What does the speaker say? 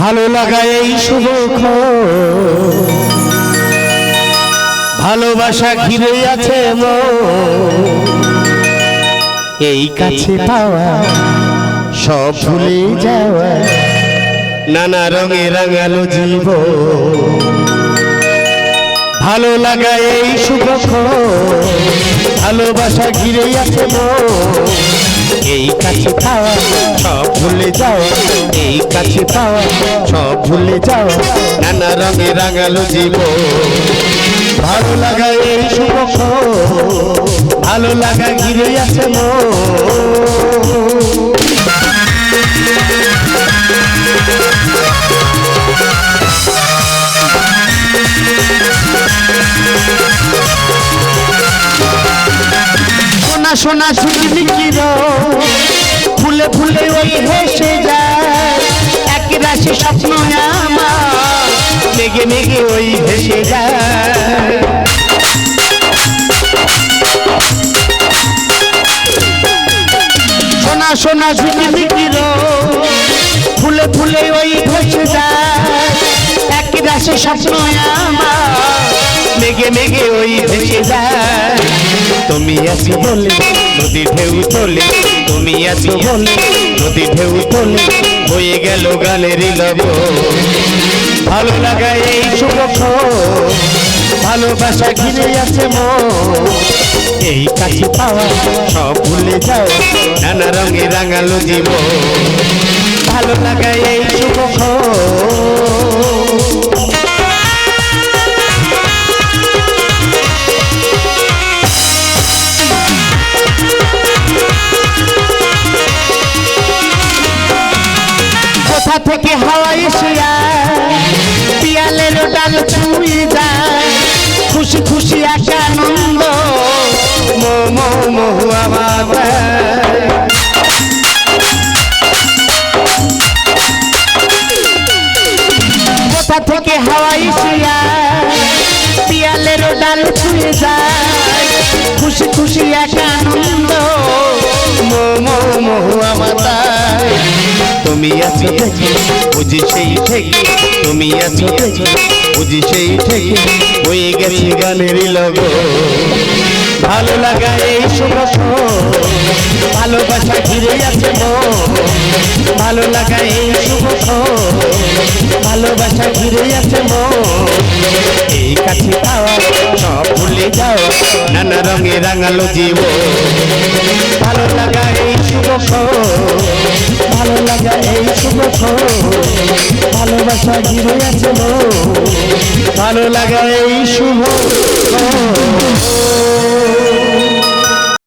ভালো লাগা এই শুভ ভালোবাসা ঘিরে আছে এই কাছে পাওয়া সব ভুলে যাওয়া নানা রঙে রাঙালো জীব ভালো লাগা এই শুভ ভালোবাসা ঘিরে আছে এই কাছে পাওয়া সব ভুলে যাওয়া এই কাছে পাওয়া সব ভুলে যাওয়া নানা রঙে রাঙালো জীব ভালো লাগা এই শুভ ভালো লাগা ঘিরে আছে সোনা সোনা ঝিলিমিলির ফুলে ফুলে ওই হেসে যায় এক রাশি স্বপ্ন আমার মেঘে মেঘে ওই ভেসে যায় সোনা সোনা ঝিলিমিলির ফুলে ফুলে ওই ভেসে যায় এক রাশি স্বপ্ন আমার মেঘে মেঘে ওই ভেসে যায় তুমি আছো বলে নদী ঢেউ তোলে তুমি আছো বলে নদী ঢেউ তোলে হয়ে গেল গানের লব ভালো লাগা এই শুভ ভালোবাসা ঘিরে আছে এই কাছে পাওয়া সব ভুলে যাও নানা রঙে রাঙালো জীব ভালো লাগা এই শুভ কোথা থেকে হাওয়া এসে পিয়ালের ডাল ছুঁয়ে যায় খুশি খুশি এক আনন্দ মহুয়া কোথা থেকে হাওয়া এসে পিয়ালের ডাল ছুঁয়ে যায় খুশি খুশি এক আনন্দ মহুয়া মাতায় তুমি আছো দেখি বুঝি সেই থেকে তুমি আছো দেখি বুঝি সেই থেকে হয়ে গেছি গানের লব ভালো লাগা এই শুভ ভালোবাসা ঘিরে আছে ভালো লাগা এই শুভ ভালোবাসা ঘিরে আছে এই কাছে পাওয়া সব ভুলে যাও নানা রঙে রাঙালো জীব ভালো লাগা এই শুভ ভালো লাগা এই শুভ ভালোবাসা ঘিরে আছে ভালো লাগা এই শুভ